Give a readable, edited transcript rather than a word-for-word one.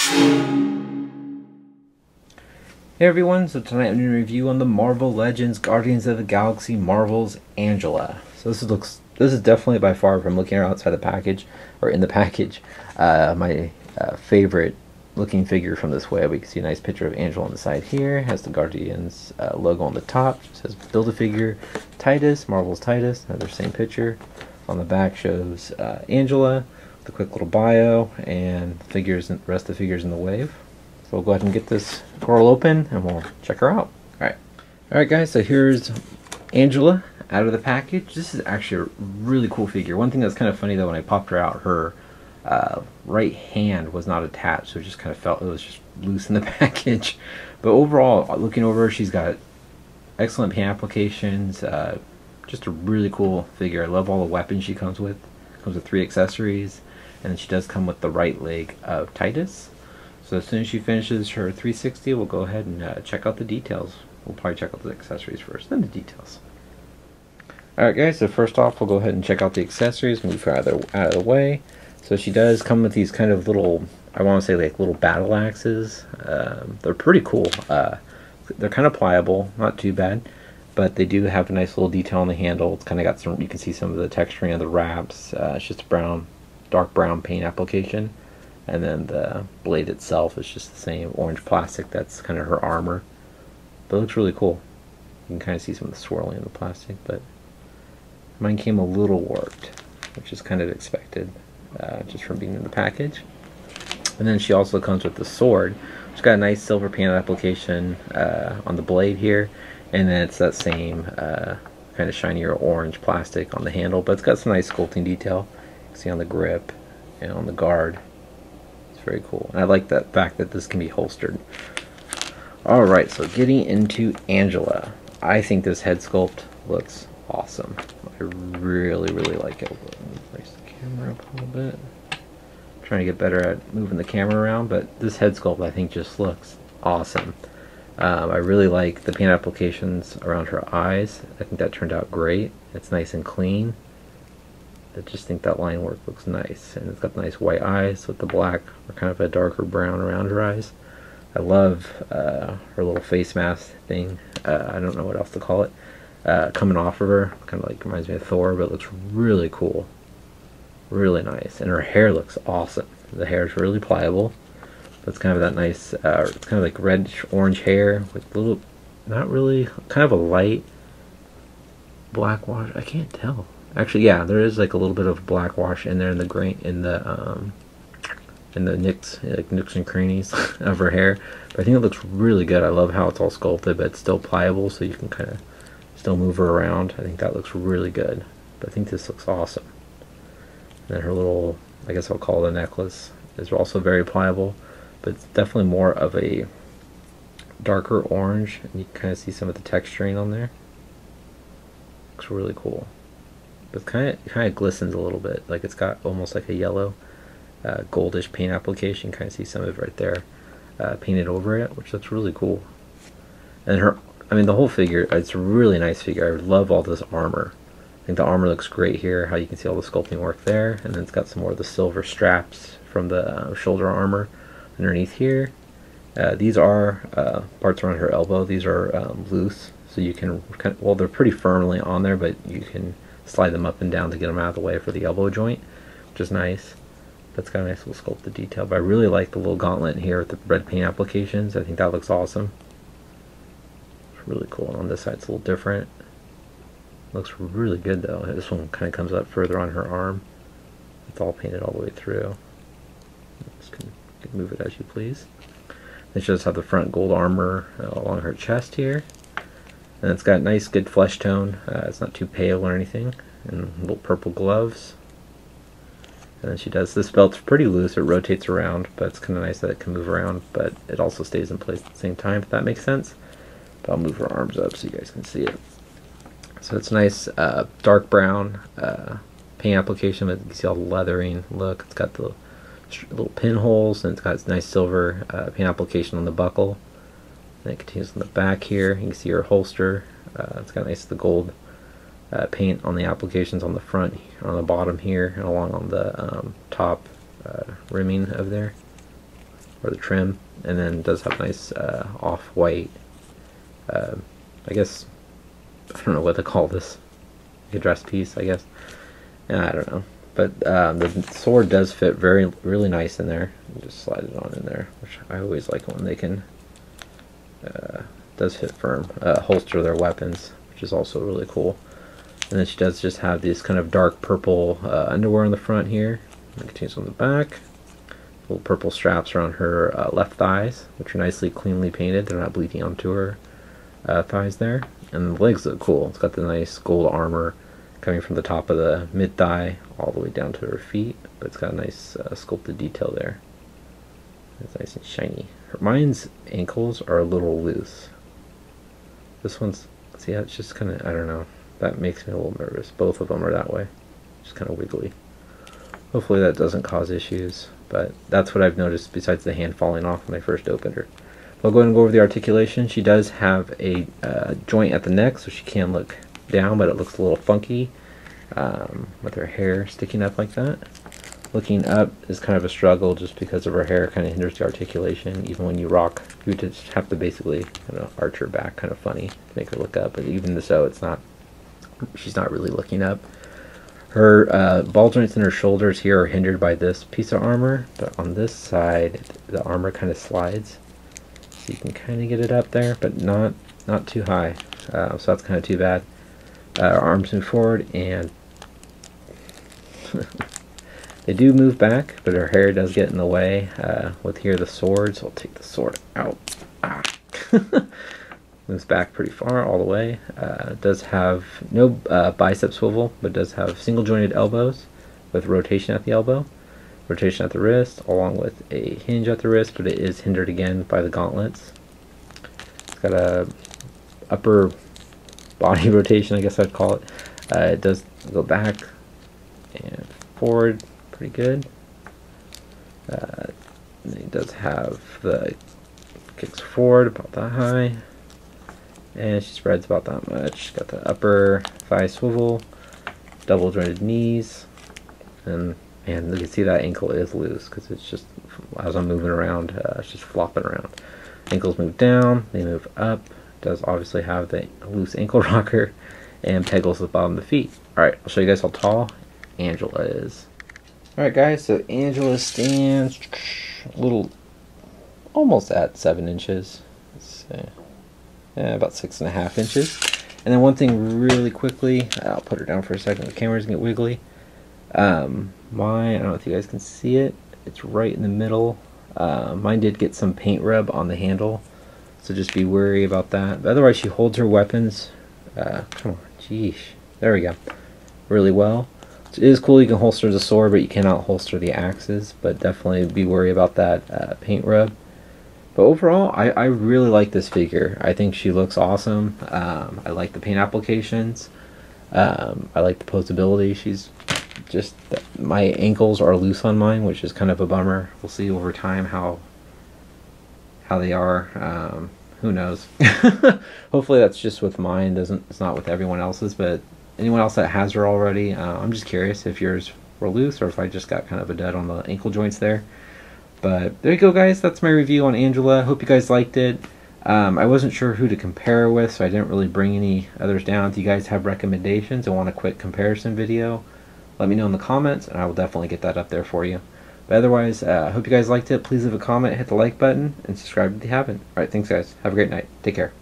Hey everyone, so tonight I'm doing a review on the Marvel Legends Guardians of the Galaxy Marvel's Angela. So this is definitely by far, from looking outside the package, or in the package, my favorite looking figure from this web. We can see a nice picture of Angela on the side here. It has the Guardians logo on the top. It says Build-A-Figure Titus, Marvel's Titus. Another same picture. On the back shows Angela, the quick little bio, and figures, and the rest of the figures in the wave. So we'll go ahead and get this girl open and we'll check her out. Alright guys, so here's Angela out of the package. This is actually a really cool figure. One thing that's kind of funny though, when I popped her out, her right hand was not attached, so it just kind of felt, it was just loose in the package. But overall, looking over her, she's got excellent paint applications, just a really cool figure. I love all the weapons she comes with. Comes with 3 accessories, and then she does come with the right leg of Titus. So as soon as she finishes her 360, we'll go ahead and check out the details. We'll probably check out the accessories first, then the details. Alright guys, so first off we'll go ahead and check out the accessories, move her out of the way. So she does come with these kind of little, I want to say like little battle axes. They're pretty cool. They're kind of pliable, not too bad, but they do have a nice little detail on the handle. It's kind of got some, you can see some of the texturing of the wraps. It's just a brown, dark brown paint application. And then the blade itself is just the same orange plastic. That's kind of her armor. But it looks really cool. You can kind of see some of the swirling in the plastic, but mine came a little warped, which is kind of expected, just from being in the package. And then she also comes with the sword. She's got a nice silver paint application on the blade here, and then it's that same kind of shinier orange plastic on the handle, but it's got some nice sculpting detail. You can see on the grip and on the guard. Very cool, and I like that fact that this can be holstered. Alright, so getting into Angela. I think this head sculpt looks awesome. I really like it. Let me place the camera up a little bit. I'm trying to get better at moving the camera around, but this head sculpt I think just looks awesome. I really like the paint applications around her eyes. I think that turned out great. It's nice and clean. I just think that line work looks nice, and it's got nice white eyes with the black or kind of a darker brown around her eyes. I love her little face mask thing. I don't know what else to call it. Coming off of her, kind of like reminds me of Thor, but it looks really cool, really nice. And her hair looks awesome. The hair is really pliable, but it's kind of that nice, it's kind of like reddish orange hair with a little, not really, kind of a light black wash. I can't tell. Actually, yeah, there is like a little bit of black wash in there in the grain, in the nicks, like nooks and crannies of her hair. But I think it looks really good. I love how it's all sculpted, but it's still pliable, so you can kind of still move her around. I think that looks really good. But I think this looks awesome. And then her little, I guess I'll call it a necklace, is also very pliable, but it's definitely more of a darker orange, and you can kind of see some of the texturing on there. Looks really cool. It kind of glistens a little bit, like it's got almost like a yellow goldish paint application. Kind of see some of it right there painted over it, which looks really cool. And her, I mean, the whole figure, it's a really nice figure. I love all this armor. I think the armor looks great here, how you can see all the sculpting work there, and then it's got some more of the silver straps from the shoulder armor underneath here. These are parts around her elbow. These are loose, so you can kind of, well, they're pretty firmly on there, but you can slide them up and down to get them out of the way for the elbow joint, which is nice. That's got a nice little sculpted detail. But I really like the little gauntlet here with the red paint applications. I think that looks awesome. It's really cool. And on this side it's a little different. Looks really good though. This one kind of comes up further on her arm. It's all painted all the way through. Just can move it as you please. It shows how the front gold armor along her chest here. And it's got nice, good flesh tone. It's not too pale or anything. And little purple gloves. And then she does, this belt's pretty loose. It rotates around, but it's kind of nice that it can move around, but it also stays in place at the same time, if that makes sense. But I'll move her arms up so you guys can see it. So it's nice, dark brown paint application. But you can see all the leathering look. It's got the little pinholes, and it's got nice silver paint application on the buckle. And it continues on the back here. You can see her holster. It's got nice the gold paint on the applications on the front, on the bottom here, and along on the top rimming of there. or the trim, and then it does have nice off-white, I guess, I don't know what to call this, like a dress piece, I guess. I don't know, but the sword does fit really nice in there. Just slide it on in there, which I always like when they can, does fit firm, holster their weapons, which is also really cool. And then she does just have these kind of dark purple underwear on the front here. And continues on the back. Little purple straps around her left thighs, which are nicely cleanly painted. They're not bleeding onto her thighs there. And the legs look cool. It's got the nice gold armor coming from the top of the mid thigh all the way down to her feet. But it's got a nice sculpted detail there. It's nice and shiny. Mine's ankles are a little loose. This one's, see, it's just kind of, I don't know. That makes me a little nervous. Both of them are that way. Just kind of wiggly. Hopefully that doesn't cause issues, but that's what I've noticed besides the hand falling off when I first opened her. I'll go ahead and go over the articulation. She does have a joint at the neck, so she can look down, but it looks a little funky with her hair sticking up like that. Looking up is kind of a struggle just because of her hair kind of hinders the articulation. Even when you rock, you just have to basically arch her back kind of funny to make her look up, but even so, it's not. She's not really looking up. Her ball joints in her shoulders here are hindered by this piece of armor, but on this side the armor kind of slides, so you can kind of get it up there, but not too high. So that's kind of too bad. Her arms move forward, and they do move back, but her hair does get in the way with here the sword. So I'll take the sword out. Moves back pretty far all the way. It does have no bicep swivel, but does have single jointed elbows with rotation at the elbow, rotation at the wrist, along with a hinge at the wrist, but it is hindered again by the gauntlets. It's got a upper body rotation, I guess I'd call it. It does go back and forward pretty good. And it does have the kicks forward about that high. And she spreads about that much. Got the upper thigh swivel, double jointed knees, and you can see that ankle is loose because it's just, as I'm moving around, it's just flopping around. Ankles move down, they move up. Does obviously have the loose ankle rocker, and pegals at the bottom of the feet. Alright, I'll show you guys how tall Angela is. Alright guys, so Angela stands a little, almost at 7 inches. Let's see. About 6.5 inches. And then one thing really quickly, I'll put her down for a second, the camera's gonna get wiggly. I don't know if you guys can see it, it's right in the middle. Mine did get some paint rub on the handle, so just be wary about that. But otherwise she holds her weapons, come on, geesh, there we go, really well. It is cool you can holster the sword, but you cannot holster the axes, but definitely be wary about that paint rub. But overall, I really like this figure. I think she looks awesome. I like the paint applications. I like the posability. She's just, my ankles are loose on mine, which is kind of a bummer. We'll see over time how they are. Who knows? Hopefully that's just with mine. It's not with everyone else's, but anyone else that has her already, I'm just curious if yours were loose or if I just got kind of a dud on the ankle joints there. But there you go guys, that's my review on Angela. Hope you guys liked it. I wasn't sure who to compare her with, so I didn't really bring any others down. If you guys have recommendations and want a quick comparison video, let me know in the comments and I will definitely get that up there for you. But otherwise, hope you guys liked it. Please leave a comment, hit the like button, and subscribe if you haven't. Alright, thanks guys. Have a great night. Take care.